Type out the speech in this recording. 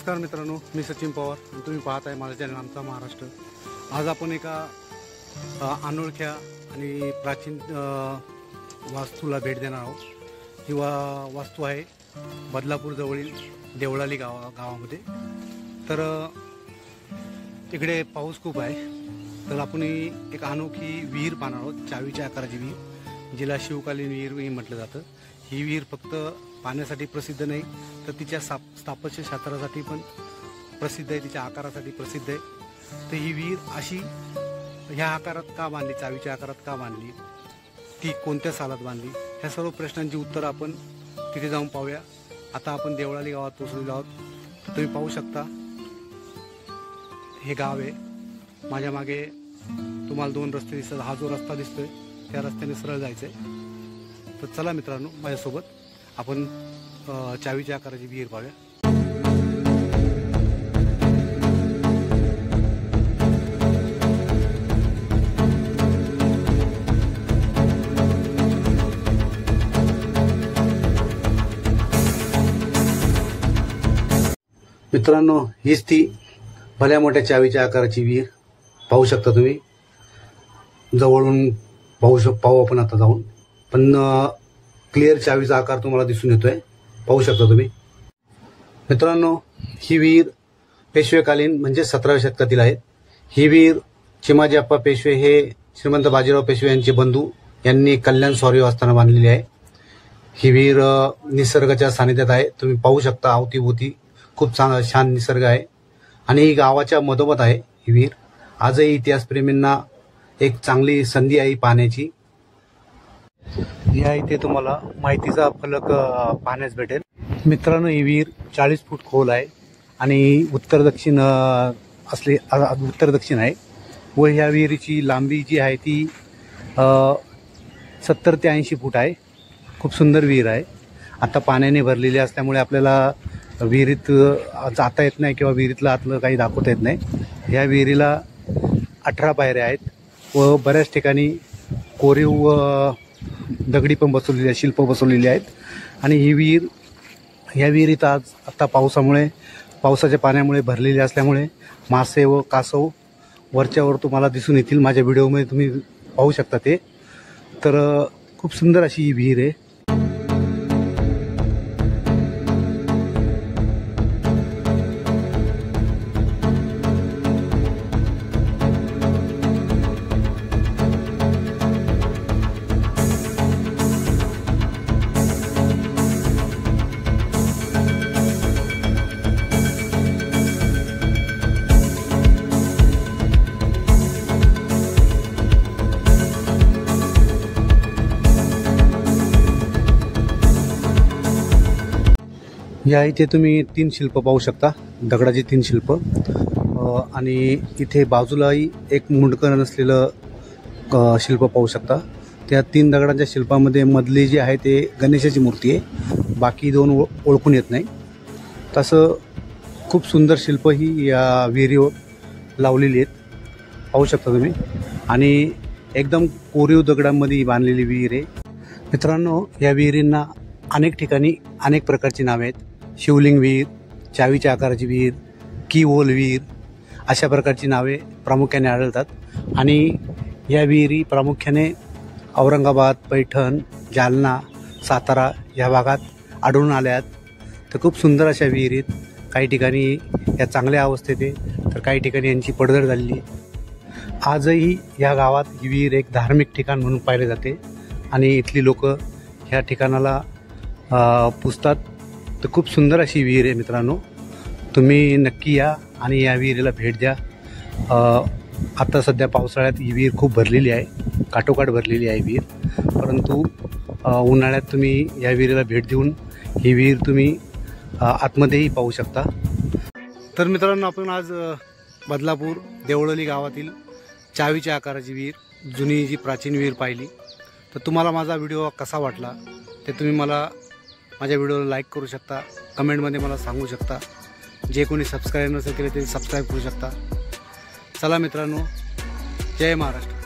नमस्कार मित्रांनो, मी सचिन पवार आणि तुम्ही पाहत आहे माझं चॅनल आमचा महाराष्ट्र। आज आपण एका अनोळख्या आणि प्राचीन वास्तूला भेट देणार आहोत। ही वास्तू आहे बदलापूर जवळील देवळाली गावामध्ये। तर तिकडे पाऊस खूप आहे, तर आपण एक अनोखी विहीर पाहणार आहोत, चावीच्या आकाराची विहीर, जिला शिवकालीन विहीर म्हटलं जातं। ही विहीर फक्त पाण्यासाठी प्रसिद्ध नाही, तर तिच्या स्थापत्य शास्त्रासाठी पण प्रसिद्ध आहे, तिच्या आकारासाठी प्रसिद्ध आहे। तर ही विहीर अशी ह्या आकारात का बांधली, चावीच्या आकारात का बांधली, ती कोणत्या सालात बांधली, ह्या सर्व प्रश्नांची उत्तरं आपण तिथे जाऊन पाहूया। आता आपण देवळाली गावात पोहोचलेलो आहोत। तुम्ही पाहू शकता हे गाव आहे। माझ्या मागे तुम्हाला दोन रस्ते दिसतात, हा जो रस्ता दिसतोय त्या रस्त्याने सरळ जायचं आहे। तर चला मित्रांनो, माझ्यासोबत आपण चावीच्या आकाराची विहीर पाहूया। मित्रांनो, हीच ती भल्या मोठ्या चावीच्या आकाराची विहीर पाहू शकता तुम्ही। जवळून पाहू आपण आता जाऊन, पण क्लिअर चावीचा आकार तुम्हाला दिसून येतोय, पाहू शकता तुम्ही। मित्रांनो, ही विहीर पेशवेकालीन म्हणजे 17व्या शतकातील आहे। ही विहीर चिमाजी अप्पा पेशवे हे श्रीमंत बाजीराव पेशवे यांचे बंधू यांनी कल्याण स्वारीवर असताना बांधलेली आहे। ही विहीर निसर्गाच्या सानिध्यात आहे, तुम्ही पाहू शकता। अवतीभोवती खूप छान निसर्ग आहे आणि ही गावाच्या मधोमध आहे ही विहीर। आजही इतिहासप्रेमींना एक चांगली संधी आहे पाहण्याची। या इथे तुम्हाला माहितीचा फलक पाहण्यास भेटेल। मित्रांनो, ही विहीर 40 फूट खोल आहे आणि उत्तर दक्षिण आहे व ह्या विहिरीची लांबी जी आहे ती 70 ते 80 फूट आहे। खूप सुंदर विहीर आहे। आता पाण्याने भरलेली असल्यामुळे आपल्याला विहिरीत जाता येत नाही किंवा विहिरीतलं आतलं काही दाखवता येत नाही। या विहिरीला 18 पायऱ्या आहेत व बऱ्याच ठिकाणी कोरीव व दगडी पण बसवलेली आहे, शिल्प बसवलेली आहेत। आणि ही विहीर, या विहिरीत आता पावसाच्या पाण्यामुळे भरलेली असल्यामुळे मासे व कासव वरच्यावर तुम्हाला दिसून येतील। माझ्या व्हिडिओमध्ये तुम्ही पाहू शकता ते। तर खूप सुंदर अशी ही विहीर आहे। या इथे तुम्ही 3 शिल्प पाहू शकता, दगडाची 3 शिल्प, आणि इथे बाजूलाही एक मुंडकं नसलेलं शिल्प पाहू शकता। त्या 3 दगडांच्या शिल्पामध्ये मधली जी आहे ते गणेशाची मूर्ती आहे, बाकी 2 ओळखून येत नाही। तसं खूप सुंदर शिल्प ही या विहिरीवर लावलेली आहेत, पाहू शकता तुम्ही। आणि एकदम कोरीव दगडांमध्ये बांधलेली विहीर आहे। मित्रांनो, या विहिरींना अनेक ठिकाणी अनेक प्रकारची नावे आहेत। शिवलिंग विहीर, चावीच्या आकाराची विहीर, की होल विहीर, अशा प्रकारची नावे प्रामुख्याने आढळतात। आणि या विहिरी प्रामुख्याने औरंगाबाद, पैठण, जालना, सातारा या भागात आढळून आल्या आहेत। तर खूप सुंदर अशा विहिरीत, काही ठिकाणी या चांगल्या अवस्थेत आहे, तर काही ठिकाणी यांची पडझड झालेली आहे। आजही या गावात ही विहीर एक धार्मिक ठिकाण म्हणून पाहिले जाते आणि इथली लोक ह्या ठिकाणाला पुजतात। तर खूप सुंदर अशी विहीर आहे मित्रांनो, तुम्ही नक्की या आणि या विहिरीला भेट द्या। आता सध्या पावसाळ्यात ही विहीर खूप भरलेली आहे, काठोकाठ भरलेली आहे विहीर, परंतु उन्हाळ्यात तुम्ही या विहिरीला भेट देऊन ही विहीर तुम्ही आतमध्येही पाहू शकता। तर मित्रांनो, आपण आज बदलापूर देवळाली गावातील चावीच्या आकाराची विहीर, जुनी जी प्राचीन विहीर पाहिली। तर तुम्हाला माझा व्हिडिओ कसा वाटला ते तुम्ही मला माझ्या व्हिडिओला लाईक करू शकता, कमेंटमध्ये मला सांगू शकता। जे कोणी सबस्क्राईब नसेल केले ते सबस्क्राईब करू शकता। चला मित्रांनो, जय महाराष्ट्र।